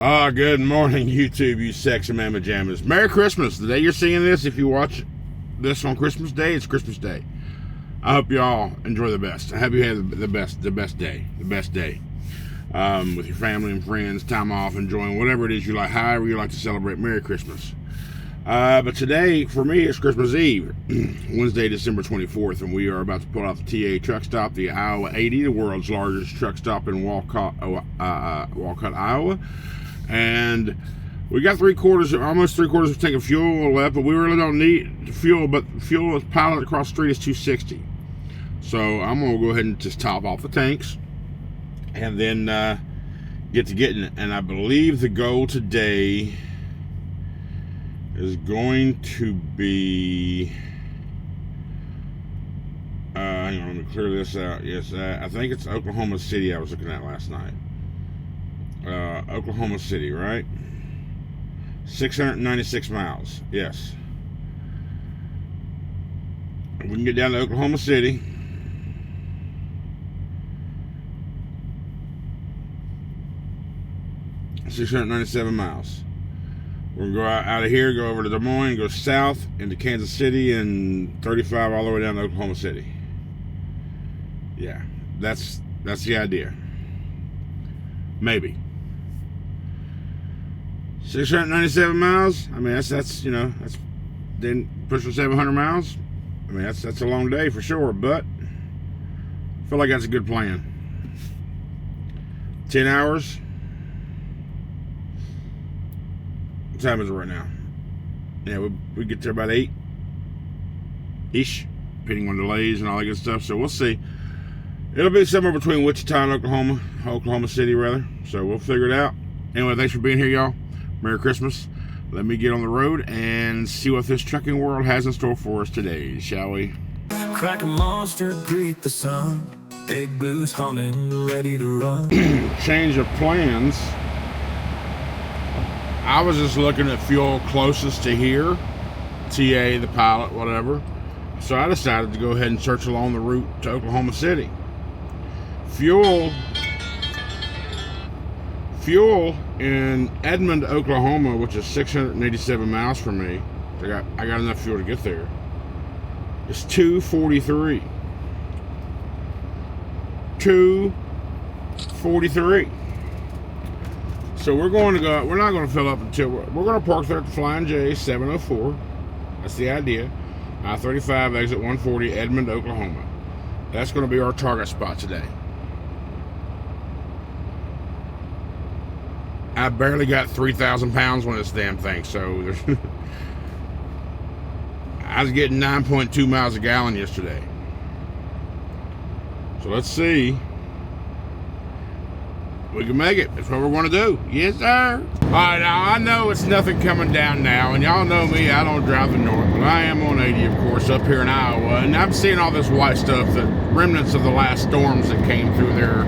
Good morning, YouTube, you sexy mamma jammers. Merry Christmas. The day you're seeing this, if you watch this on Christmas Day, it's Christmas Day. I hope you all enjoy the best. I hope you have the best day. With your family and friends, time off, enjoying whatever it is you like, however you like to celebrate. Merry Christmas. But today, for me, it's Christmas Eve, Wednesday, December 24th, and we are about to pull out the TA truck stop, the Iowa 80, the world's largest truck stop in Walcott, Iowa. And we got almost three quarters of a tank of fuel left, but we really don't need fuel, but fuel is piloted across the street is $2.60. So I'm going to go ahead and just top off the tanks and then get to getting it. And I believe the goal today is going to be, hang on, let me clear this out. Yes, I think it's Oklahoma City I was looking at last night. Oklahoma City, right? 696 miles, yes. We can get down to Oklahoma City. $697 miles. We're going to go out of here, go over to Des Moines, go south into Kansas City, and 35 all the way down to Oklahoma City. Yeah, that's the idea. Maybe. 697 miles. I mean, that's that's then pushing 700 miles. I mean, that's a long day for sure, but I feel like that's a good plan. 10 hours. What time is it right now? Yeah, we get there about 8-ish, depending on delays and all that good stuff. So we'll see. It'll be somewhere between Wichita and Oklahoma City rather. So we'll figure it out. Anyway, thanks for being here, y'all. Merry Christmas. Let me get on the road and see what this trucking world has in store for us today, shall we? Crack a monster, greet the sun. Big blues humming, ready to run. Change of plans. I was just looking at fuel closest to here, TA, the pilot, whatever. So I decided to go ahead and search along the route to Oklahoma City. Fuel in Edmond, Oklahoma, which is 687 miles from me. I got enough fuel to get there. It's $2.43. $2.43. So we're not going to fill up until we're going to park there at the Flying J 704. That's the idea. I-35 exit 140, Edmond, Oklahoma. That's going to be our target spot today. I barely got 3,000 pounds on this damn thing, so there's I was getting 9.2 miles a gallon yesterday. So let's see. We can make it. That's what we're going to do. Yes, sir. All right, now I know it's nothing coming down now, and y'all know me, I don't drive the north, but I am on 80, of course, up here in Iowa, and I'm seeing all this white stuff, the remnants of the last storms that came through there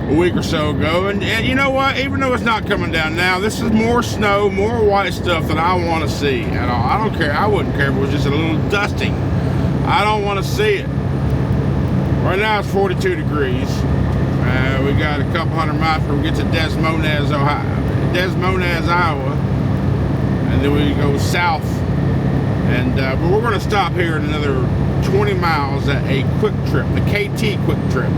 a week or so ago, and you know what? Even though it's not coming down now, this is more snow, more white stuff that I want to see at all. I don't care. I wouldn't care if it was just a little dusting. I don't want to see it. Right now it's 42 degrees. We got a couple hundred miles before we get to Des Moines, Iowa, and then we go south. And but we're going to stop here at another 20 miles at a quick trip, the KT quick trip.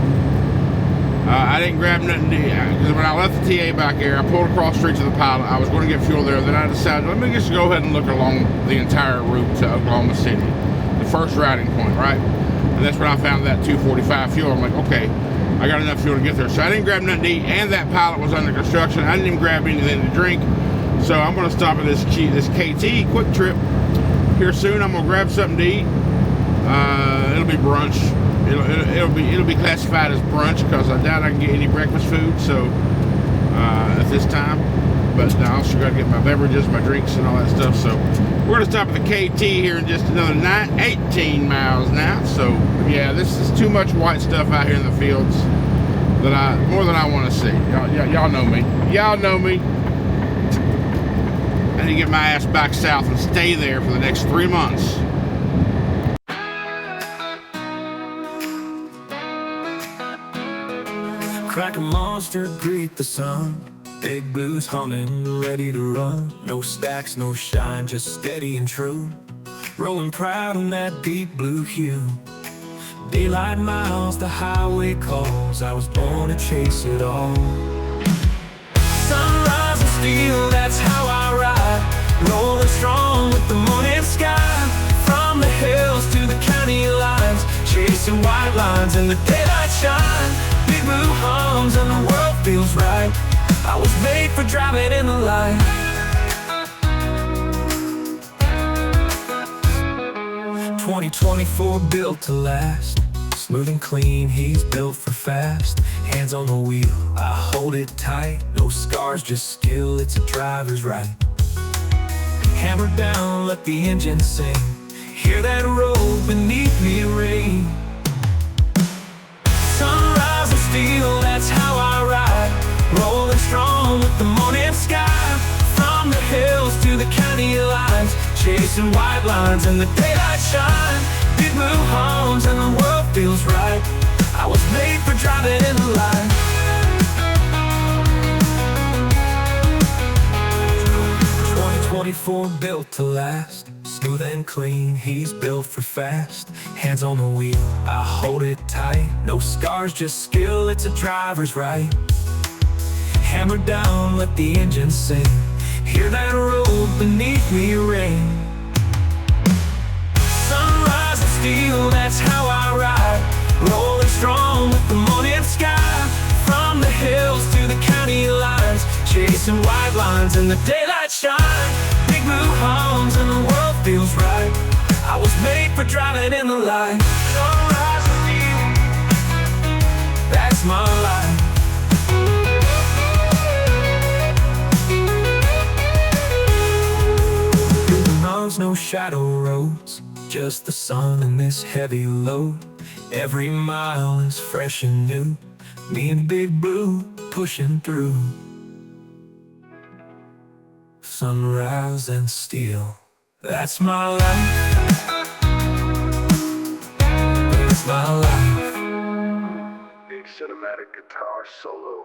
I didn't grab nothing because when I left the TA back here, I pulled across the street to the pilot. I was going to get fuel there. Then I decided, let me just go ahead and look along the entire route to Oklahoma City, the first routing point, right? And that's when I found that 245 fuel. I'm like, okay, I got enough fuel to get there. So I didn't grab nothing to eat, and that pilot was under construction. I didn't even grab anything to drink. So I'm going to stop at this KT quick trip here soon. I'm going to grab something to eat. It'll be brunch. It'll be classified as brunch because I doubt I can get any breakfast food. So at this time, but I also got to get my beverages, my drinks, and all that stuff. So we're going to stop at the KT here in just another 18 miles now. So yeah, this is too much white stuff out here in the fields more than I want to see. Y'all know me. Y'all know me. I need to get my ass back south and stay there for the next 3 months. Crack a monster, greet the sun. Big blues humming, ready to run. No stacks, no shine, just steady and true. Rolling proud in that deep blue hue. Daylight miles, the highway calls. I was born to chase it all. Sunrise and steel, that's how I ride. Rolling strong with the morning sky. From the hills to the county lines, chasing white lines in the daylight shine. Big blue hums and the world feels right. I was made for driving in the light. 2024 built to last. Smooth and clean, he's built for fast. Hands on the wheel, I hold it tight. No scars, just skill, it's a driver's right. Hammer down, let the engine sing. Hear that road beneath me ring. Sunrise and steel, that's how I ride. Rolling strong with the morning sky. From the hills to the county lines, chasing white lines in the daylight shine. Big blue homes and the world feels right. I was made for driving in the light. 2024 built to last. Smooth and clean, he's built for fast. Hands on the wheel, I hold it tight. No scars, just skill, it's a driver's right. Hammer down, let the engine sing. Hear that road beneath me ring. Sunrise and steel, that's how I ride. Rolling strong with the morning sky. From the hills to the county lines, chasing white lines in the daylight shine. Big blue homes and the world feels right. I was made for driving in the light. Sunrise and steel, that's my life. No shadow roads, just the sun and this heavy load. Every mile is fresh and new. Me and Big Blue pushing through. Sunrise and steel, that's my life. That's my life. A cinematic guitar solo,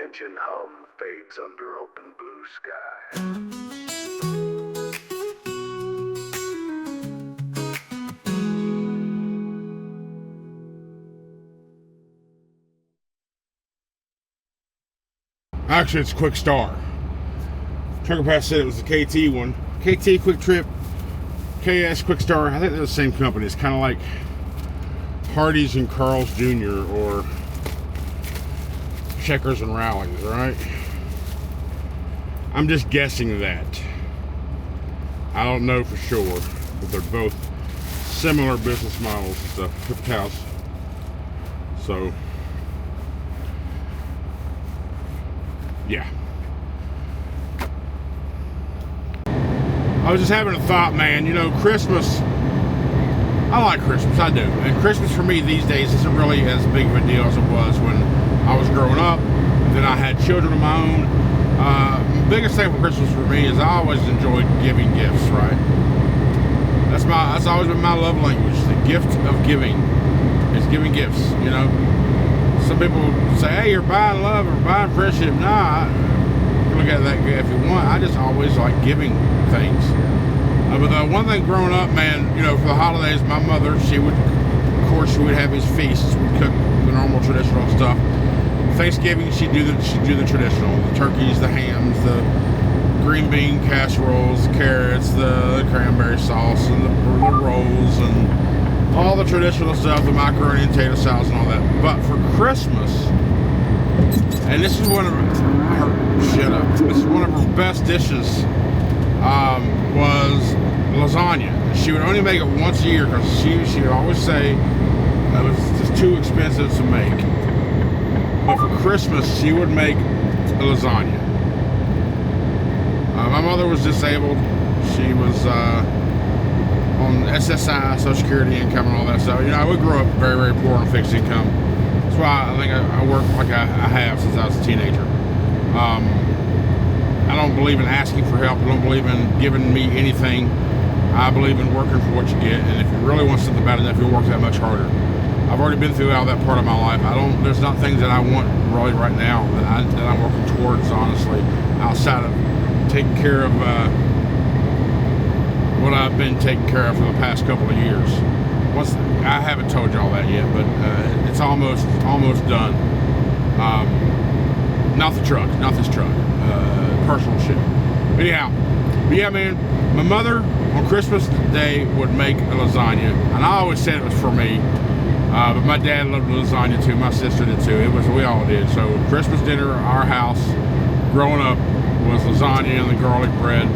engine hum fades under open blue sky. Actually, it's Quickstar. Trucker Pass said it was the KT one. KT Quick Trip, KS Quickstar. I think they're the same company. It's kind of like Hardee's and Carl's Jr. or Checkers and Rallies, right? I'm just guessing that. I don't know for sure, but they're both similar business models and stuff. Perfect house. So, yeah. I was just having a thought, man. You know, Christmas, I like Christmas, I do. And Christmas for me these days isn't really as big of a deal as it was when I was growing up. Then I had children of my own. The biggest thing for Christmas for me is I always enjoyed giving gifts, right? That's always been my love language. The gift of giving is giving gifts, you know. Some people say, hey, you're buying love or buying friendship. Nah, you can look at that if you want. I just always like giving things. But the one thing growing up, man, you know, for the holidays, my mother, she would have these feasts. We'd cook the normal traditional stuff. Thanksgiving, she'd do the traditional, the turkeys, the hams, the green bean casseroles, the carrots, the cranberry sauce, and the rolls, and all the traditional stuff, the macaroni and potato salads and all that. But for Christmas, and this is one of her best dishes, was lasagna. She would only make it once a year because she would always say it was just too expensive to make. But for Christmas, she would make a lasagna. My mother was disabled. She was on SSI, Social Security income and all that stuff. You know, we grew up very, very poor on fixed income. That's why I think I work like I have since I was a teenager. I don't believe in asking for help. I don't believe in giving me anything. I believe in working for what you get. And if you really want something bad enough, you'll work that much harder. I've already been through all that part of my life. There's not things that I want really right now that I'm working towards, honestly, outside of taking care of what I've been taking care of for the past couple of years. I haven't told you all that yet, but it's almost done. Not this truck, personal shit. But anyhow, yeah, man, my mother on Christmas Day would make a lasagna, and I always said it was for me, but my dad loved lasagna too, my sister did too, we all did. So Christmas dinner at our house, growing up, was lasagna and the garlic bread,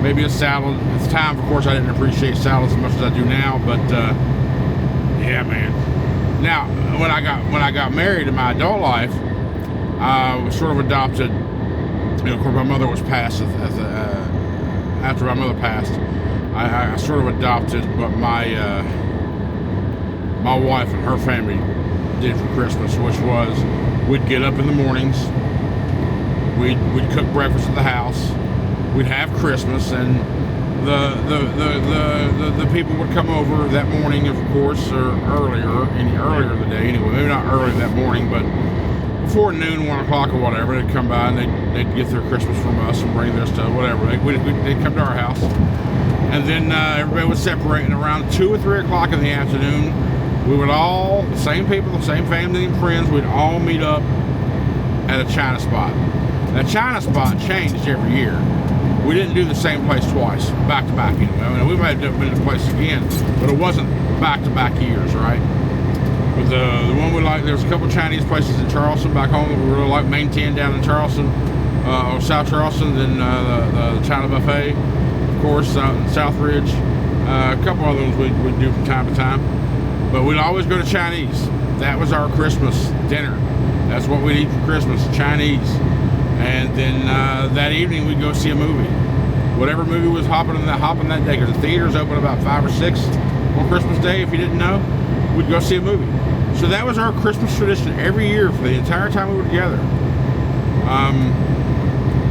maybe a salad. At the time, of course, I didn't appreciate salads as much as I do now, but yeah, man. Now, when I got married in my adult life, I was sort of adopted. You know, of course, my mother was passed after my mother passed. I sort of adopted what my wife and her family did for Christmas, which was we'd get up in the mornings, we'd cook breakfast at the house, we'd have Christmas, and the people would come over that morning, of course, or earlier in the day anyway. Maybe not early that morning, but before noon, 1 o'clock or whatever, they'd come by and they'd get their Christmas from us and bring their stuff, whatever. They'd come to our house, and then everybody would separate, and around 2 or 3 o'clock in the afternoon, we would all, the same people, the same family and friends, we'd all meet up at a China spot. That China spot changed every year. We didn't do the same place twice, back to back anyway. I mean, we might have been to the place again, but it wasn't back to back years, right? But the one we liked, there was a couple Chinese places in Charleston back home that we really liked. Main 10 down in Charleston, or South Charleston, then the China Buffet, of course, out in Southridge. A couple other ones we'd do from time to time. But we'd always go to Chinese. That was our Christmas dinner. That's what we'd eat for Christmas, Chinese. And then that evening we'd go see a movie. Whatever movie was hopping that day, because the theaters open about 5 or 6 on Christmas Day, if you didn't know, we'd go see a movie. So that was our Christmas tradition every year for the entire time we were together.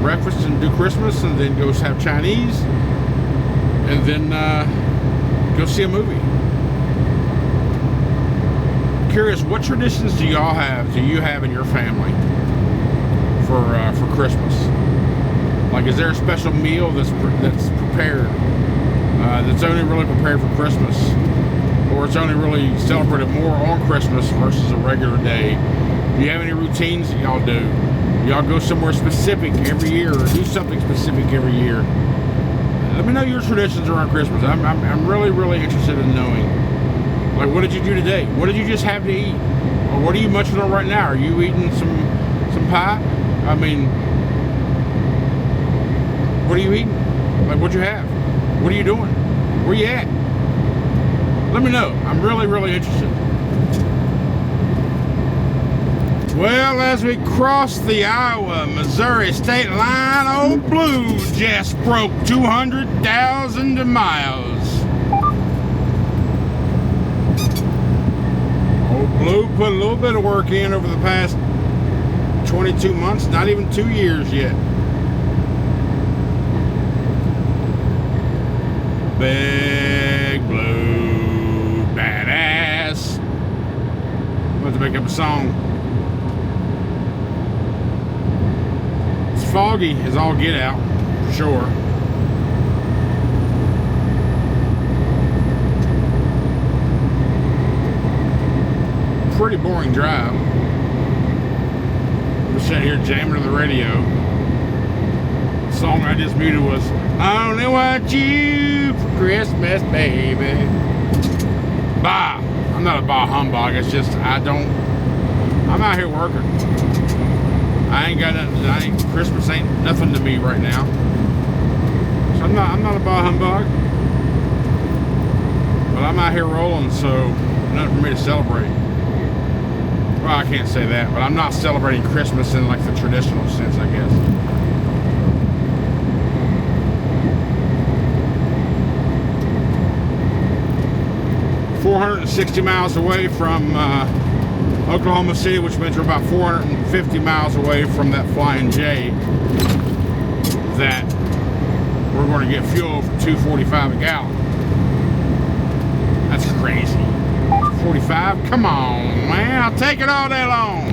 Breakfast and do Christmas, and then go have Chinese, and then go see a movie. Curious, what traditions do you have in your family for Christmas? Like, is there a special meal that's prepared that's only really prepared for Christmas, or it's only really celebrated more on Christmas versus a regular day? Do you have any routines that y'all do? Y'all go somewhere specific every year, or do something specific every year? Let me know your traditions around Christmas. I'm really, really interested in knowing. Like, what did you do today? What did you just have to eat? Or what are you munching on right now? Are you eating some pie? I mean, what are you eating? Like, what'd you have? What are you doing? Where you at? Let me know. I'm really, really interested. Well, as we cross the Iowa-Missouri state line, old Blue just broke 200,000 miles. Old Blue put a little bit of work in over the past 22 months, not even 2 years yet. Big Blue badass. I'm about to make up a song. It's foggy as all get out, for sure. Pretty boring drive. We're sitting here jamming to the radio. The song I just muted was "I Only Want You for Christmas, Baby." Bah! I'm not a bah humbug. It's just I'm out here working. I ain't got nothing. Christmas ain't nothing to me right now. So I'm not a bah humbug. But I'm out here rolling, so nothing for me to celebrate. Well, I can't say that, but I'm not celebrating Christmas in like the traditional sense, I guess. "460 miles away from Oklahoma City, which means we're about 450 miles away from that Flying J that we're going to get fuel for $2.45 a gallon. That's crazy. 45. Come on, man. I'll take it all day long.